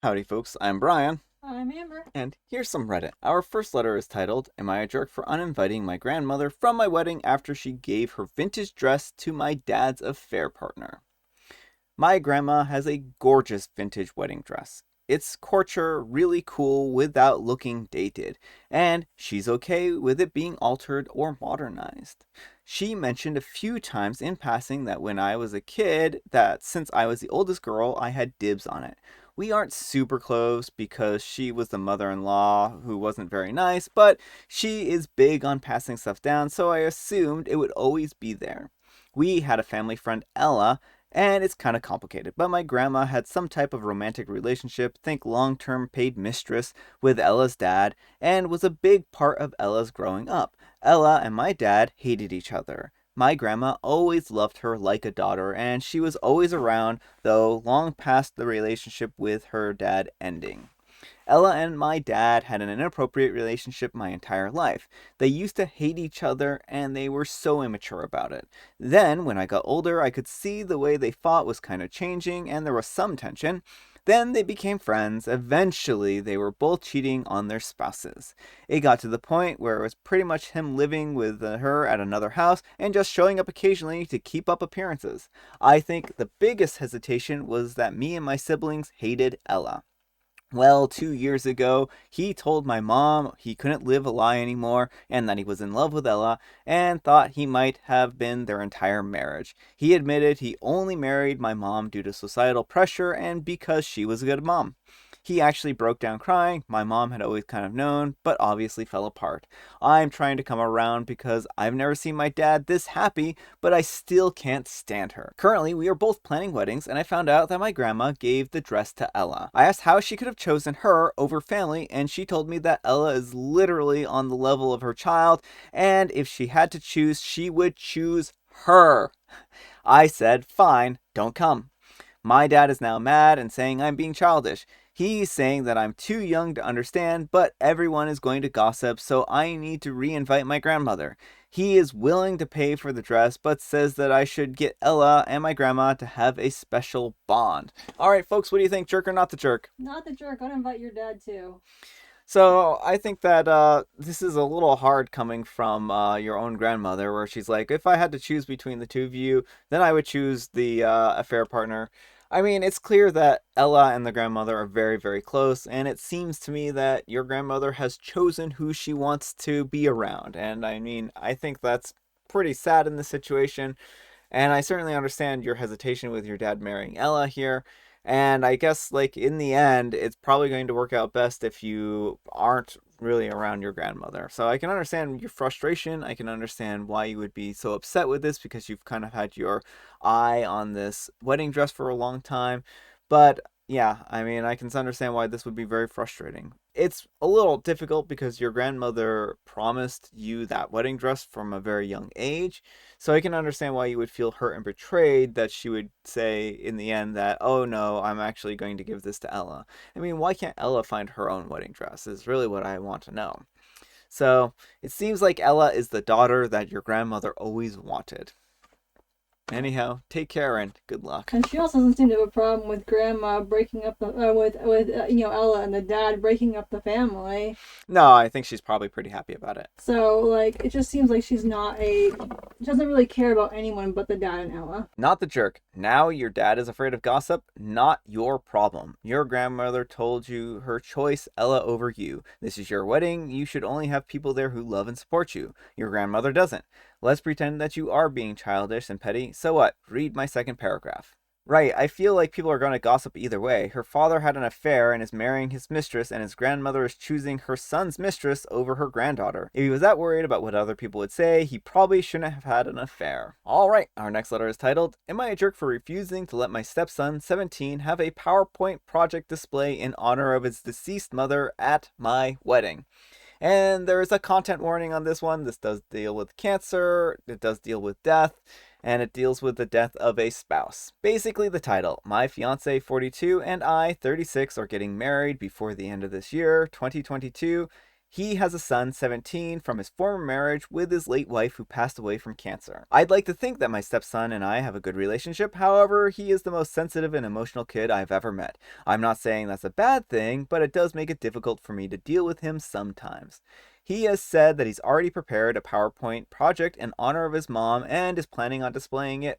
Howdy, folks. I'm Brian, I'm Amber. and here's some Reddit. Our first letter is titled, Am I a jerk for uninviting my grandmother from my wedding after she gave her vintage dress to my dad's affair partner? My grandma has a gorgeous vintage wedding dress. It's couture, really cool without looking dated, and she's okay with it being altered or modernized. She mentioned a few times in passing that when I was a kid, that since I was the oldest girl, I had dibs on it. We aren't super close because she was the mother in law who wasn't very nice, but she is big on passing stuff down, so I assumed it would always be there. We had a family friend, Ella, and it's kind of complicated. But my grandma had some type of romantic relationship, think long term paid mistress, with Ella's dad, and was a big part of Ella's growing up. Ella and my dad hated each other. My grandma always loved her like a daughter, and she was always around, though long past the relationship with her dad ending. Ella and my dad had an inappropriate relationship my entire life. They used to hate each other and they were so immature about it. Then, when I got older, I could see the way they fought was kind of changing and there was some tension. Then they became friends. Eventually, they were both cheating on their spouses. It got to the point where it was pretty much him living with her at another house and just showing up occasionally to keep up appearances. I think the biggest hesitation was that me and my siblings hated Ella. Well, 2 years ago, he told my mom he couldn't live a lie anymore and that he was in love with Ella and thought he might have been their entire marriage. He admitted he only married my mom due to societal pressure and because she was a good mom. He actually broke down crying. My mom had always kind of known, but obviously fell apart. I'm trying to come around because I've never seen my dad this happy, but I still can't stand her. Currently, we are both planning weddings, and I found out that my grandma gave the dress to Ella. I asked how she could have chosen her over family, and she told me that Ella is literally on the level of her child, and if she had to choose, she would choose her. I said, fine, don't come. My dad is now mad and saying I'm being childish. He's saying that I'm too young to understand, but everyone is going to gossip, so I need to re-invite my grandmother. He is willing to pay for the dress, but says that I should get Ella and my grandma to have a special bond. All right, folks, what do you think? Jerk or not the jerk? Not the jerk. I'd invite your dad too. So I think that this is a little hard coming from your own grandmother, where she's like, if I had to choose between the two of you, then I would choose the affair partner. I mean, it's clear that Ella and the grandmother are very, very close, and it seems to me that your grandmother has chosen who she wants to be around. And I mean, I think that's pretty sad in this situation. And I certainly understand your hesitation with your dad marrying Ella here. And I guess, like, in the end, it's probably going to work out best if you aren't really around your grandmother. So I can understand your frustration. I can understand why you would be so upset with this because you've kind of had your eye on this wedding dress for a long time. But yeah, I mean, I can understand why this would be very frustrating. It's a little difficult because your grandmother promised you that wedding dress from a very young age. So I can understand why you would feel hurt and betrayed that she would say in the end that, oh no, I'm actually going to give this to Ella. I mean, why can't Ella find her own wedding dress? Is really what I want to know. So it seems like Ella is the daughter that your grandmother always wanted. Anyhow, take care and good luck. And she also doesn't seem to have a problem with grandma breaking up the with Ella and the dad breaking up the family. No, I think she's probably pretty happy about it. So like it just seems like she's not a she doesn't really care about anyone but the dad and Ella. Not the jerk. Now your dad is afraid of gossip. Not your problem. Your grandmother told you her choice, Ella over you. This is your wedding. You should only have people there who love and support you. Your grandmother doesn't. Let's pretend that you are being childish and petty. So what? Read my second paragraph. Right, I feel like people are going to gossip either way. Her father had an affair and is marrying his mistress, and his grandmother is choosing her son's mistress over her granddaughter. If he was that worried about what other people would say, he probably shouldn't have had an affair. Alright, our next letter is titled, Am I a jerk for refusing to let my stepson, 17, have a PowerPoint project display in honor of his deceased mother at my wedding? And there is a content warning on this one. This does deal with cancer, it does deal with death, and it deals with the death of a spouse. Basically, the title, My fiance 42 and I 36 are getting married before the end of this year, 2022. He has a son, 17, from his former marriage with his late wife who passed away from cancer. I'd like to think that my stepson and I have a good relationship, however, he is the most sensitive and emotional kid I've ever met. I'm not saying that's a bad thing, but it does make it difficult for me to deal with him sometimes. He has said that he's already prepared a PowerPoint project in honor of his mom and is planning on displaying it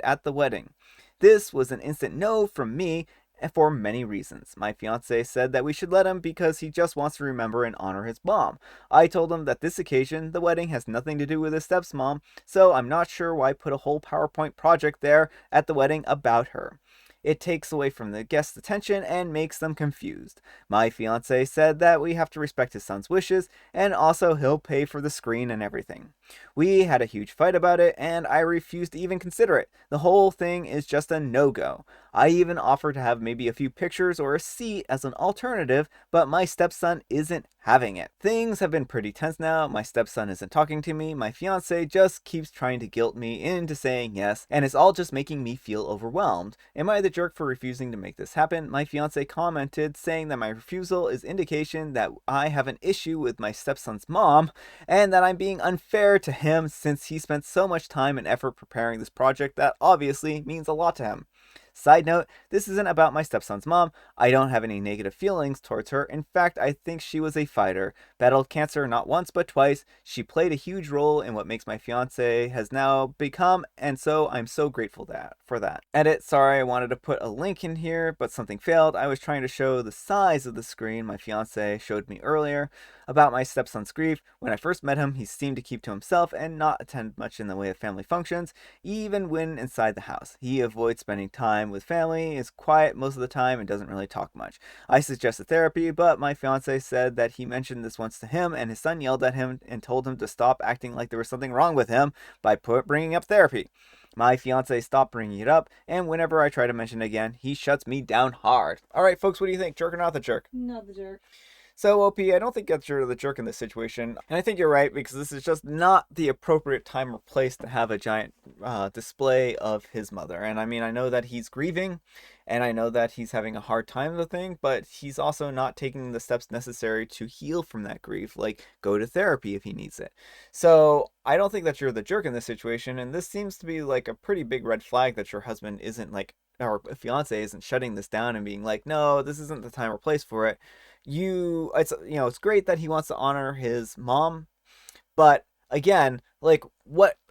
at the wedding. This was an instant no from me for many reasons. My fiance said that we should let him because he just wants to remember and honor his mom. I told him that this occasion, the wedding, has nothing to do with his stepmom, so I'm not sure why put a whole PowerPoint project there at the wedding about her. It takes away from the guests' attention and makes them confused. My fiance said that we have to respect his son's wishes, and also he'll pay for the screen and everything. We had a huge fight about it, and I refused to even consider it. The whole thing is just a no-go. I even offered to have maybe a few pictures or a seat as an alternative, but my stepson isn't having it. Things have been pretty tense now. My stepson isn't talking to me. My fiance just keeps trying to guilt me into saying yes, and it's all just making me feel overwhelmed. Am I the jerk for refusing to make this happen? My fiance commented saying that my refusal is indication that I have an issue with my stepson's mom and that I'm being unfair to him since he spent so much time and effort preparing this project that obviously means a lot to him. Side note, this isn't about my stepson's mom. I don't have any negative feelings towards her. In fact, I think she was a fighter. Battled cancer not once but twice. She played a huge role in what makes my fiance has now become, and so I'm so grateful for that. Edit, sorry, I wanted to put a link in here, but something failed. I was trying to show the size of the screen my fiance showed me earlier about my stepson's grief. When I first met him, he seemed to keep to himself and not attend much in the way of family functions, even when inside the house. He avoids spending time with family, is quiet most of the time, and doesn't really talk much. I suggested therapy, but my fiance said that he mentioned this once to him, and his son yelled at him and told him to stop acting like there was something wrong with him by bringing up therapy. My fiance stopped bringing it up, and whenever I try to mention it again, he shuts me down hard. All right, folks, what do you think? Jerk or not the jerk? Not the jerk. So, OP, I don't think that you're the jerk in this situation. And I think you're right because this is just not the appropriate time or place to have a giant display of his mother. And I mean, I know that he's grieving and I know that he's having a hard time with the thing, but he's also not taking the steps necessary to heal from that grief, like go to therapy if he needs it. So, I don't think that you're the jerk in this situation. And this seems to be like a pretty big red flag that your husband isn't like, or fiance isn't shutting this down and being like, no, this isn't the time or place for it. It's great that he wants to honor his mom, but again, like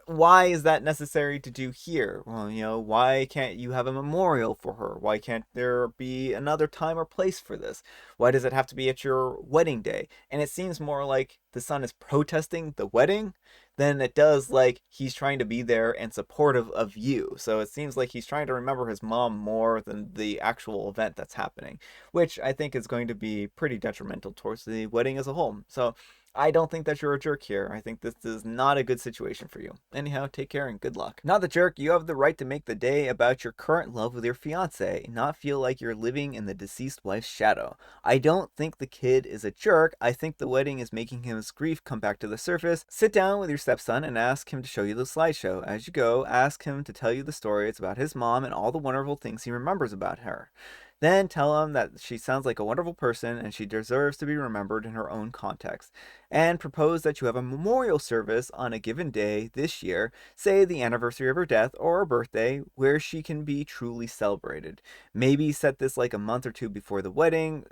why is that necessary to do here? Well, why can't you have a memorial for her? Why can't there be another time or place for this? Why does it have to be at your wedding day? And it seems more like the son is protesting the wedding than it does like he's trying to be there and supportive of you. So it seems like he's trying to remember his mom more than the actual event that's happening, which I think is going to be pretty detrimental towards the wedding as a whole. So I don't think that you're a jerk here. I think this is not a good situation for you. Anyhow, take care and good luck. Not the jerk, you have the right to make the day about your current love with your fiance, not feel like you're living in the deceased wife's shadow. I don't think the kid is a jerk. I think the wedding is making his grief come back to the surface. Sit down with your stepson and ask him to show you the slideshow. As you go, ask him to tell you the stories about his mom and all the wonderful things he remembers about her. Then tell him that she sounds like a wonderful person and she deserves to be remembered in her own context. And propose that you have a memorial service on a given day this year, say the anniversary of her death or her birthday, where she can be truly celebrated. Maybe set this like a month or two before the wedding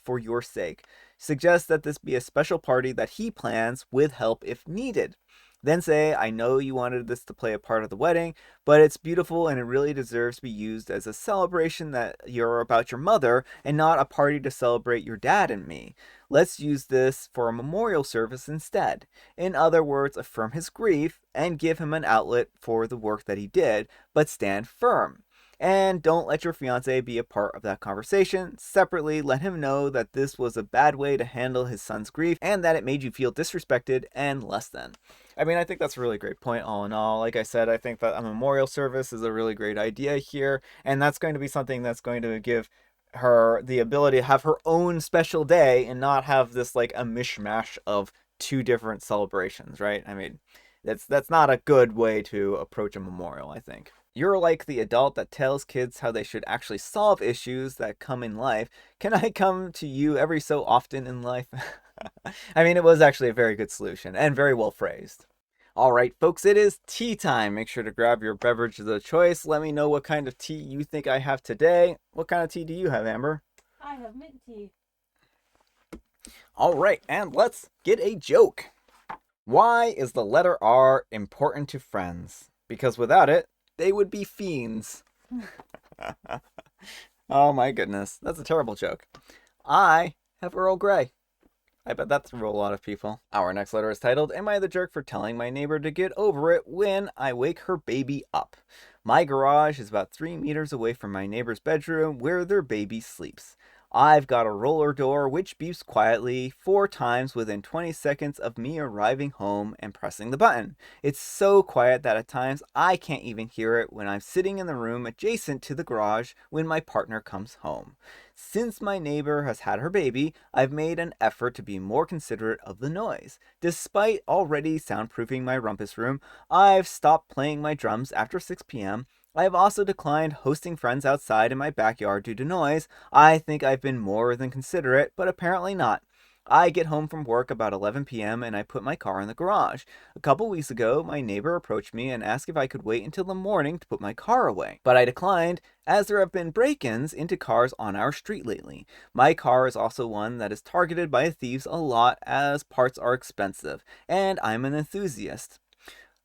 for your sake. Suggest that this be a special party that he plans with help if needed. Then say, I know you wanted this to play a part of the wedding, but it's beautiful and it really deserves to be used as a celebration that you're about your mother and not a party to celebrate your dad and me. Let's use this for a memorial service instead. In other words, affirm his grief and give him an outlet for the work that he did, but stand firm. And don't let your fiance be a part of that conversation. Separately, let him know that this was a bad way to handle his son's grief and that it made you feel disrespected and less than. I mean, I think that's a really great point all in all. Like I said, I think that a memorial service is a really great idea here, and that's going to be something that's going to give her the ability to have her own special day and not have this like a mishmash of two different celebrations, right? I mean, that's not a good way to approach a memorial, I think. You're like the adult that tells kids how they should actually solve issues that come in life. Can I come to you every so often in life? I mean, it was actually a very good solution and very well phrased. All right, folks, it is tea time. Make sure to grab your beverage of choice. Let me know what kind of tea you think I have today. What kind of tea do you have, Amber? I have mint tea. All right, and let's get a joke. Why is the letter R important to friends? Because without it, they would be fiends. Oh my goodness, that's a terrible joke. I have Earl Grey. I bet that threw a lot of people. Our next letter is titled, Am I the Jerk for Telling My Neighbor to Get Over It When I Wake Her Baby Up? My garage is about 3 meters away from my neighbor's bedroom where their baby sleeps. I've got a roller door which beeps quietly 4 times within 20 seconds of me arriving home and pressing the button. It's so quiet that at times I can't even hear it when I'm sitting in the room adjacent to the garage when my partner comes home. Since my neighbor has had her baby, I've made an effort to be more considerate of the noise. Despite already soundproofing my rumpus room, I've stopped playing my drums after 6 p.m. I have also declined hosting friends outside in my backyard due to noise. I think I've been more than considerate, but apparently not. I get home from work about 11 p.m. and I put my car in the garage. A couple weeks ago, my neighbor approached me and asked if I could wait until the morning to put my car away. But I declined, as there have been break-ins into cars on our street lately. My car is also one that is targeted by thieves a lot as parts are expensive, and I'm an enthusiast.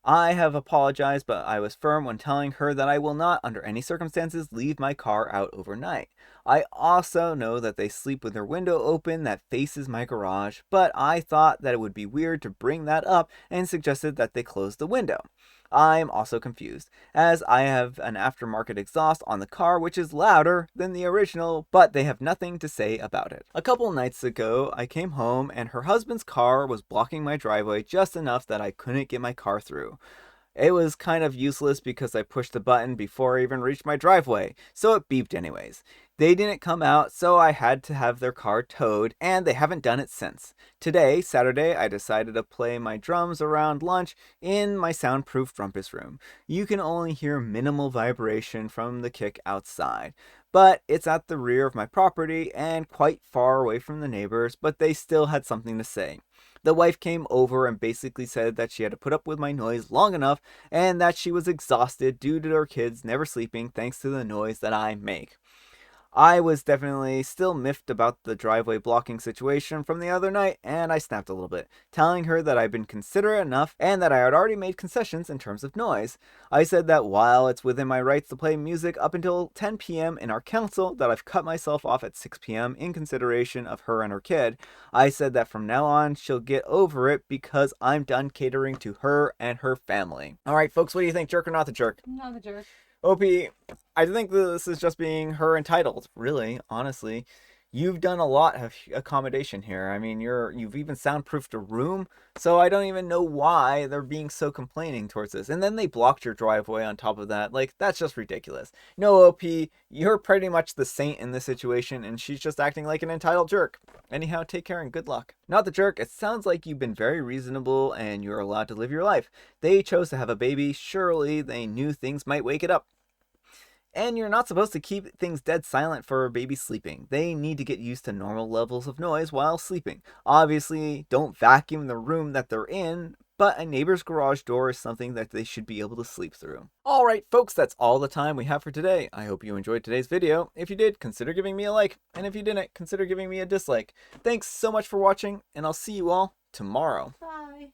I have apologized, but I was firm when telling her that I will not, under any circumstances, leave my car out overnight. I also know that they sleep with their window open that faces my garage, but I thought that it would be weird to bring that up and suggested that they close the window. I'm also confused, as I have an aftermarket exhaust on the car which is louder than the original, but they have nothing to say about it. A couple nights ago, I came home and her husband's car was blocking my driveway just enough that I couldn't get my car through. It was kind of useless because I pushed the button before I even reached my driveway, so it beeped anyways. They didn't come out, so I had to have their car towed, and they haven't done it since. Today, Saturday, I decided to play my drums around lunch in my soundproof rumpus room. You can only hear minimal vibration from the kick outside, but it's at the rear of my property and quite far away from the neighbors, but they still had something to say. The wife came over and basically said that she had to put up with my noise long enough and that she was exhausted due to her kids never sleeping thanks to the noise that I make. I was definitely still miffed about the driveway blocking situation from the other night, and I snapped a little bit, telling her that I'd been considerate enough and that I had already made concessions in terms of noise. I said that while it's within my rights to play music up until 10 p.m. in our council, that I've cut myself off at 6 p.m. in consideration of her and her kid. I said that from now on she'll get over it because I'm done catering to her and her family. All right, folks, what do you think? Jerk or not the jerk? Not the jerk. OP, I think this is just being her entitled, really, honestly. You've done a lot of accommodation here. I mean, you've even soundproofed a room, so I don't even know why they're being so complaining towards this. And then they blocked your driveway on top of that. Like, that's just ridiculous. No, OP, you're pretty much the saint in this situation, and she's just acting like an entitled jerk. Anyhow, take care and good luck. Not the jerk, it sounds like you've been very reasonable and you're allowed to live your life. They chose to have a baby, surely they knew things might wake it up. And you're not supposed to keep things dead silent for a baby sleeping. They need to get used to normal levels of noise while sleeping. Obviously, don't vacuum the room that they're in, but a neighbor's garage door is something that they should be able to sleep through. Alright folks, that's all the time we have for today. I hope you enjoyed today's video. If you did, consider giving me a like, and if you didn't, consider giving me a dislike. Thanks so much for watching, and I'll see you all tomorrow. Bye.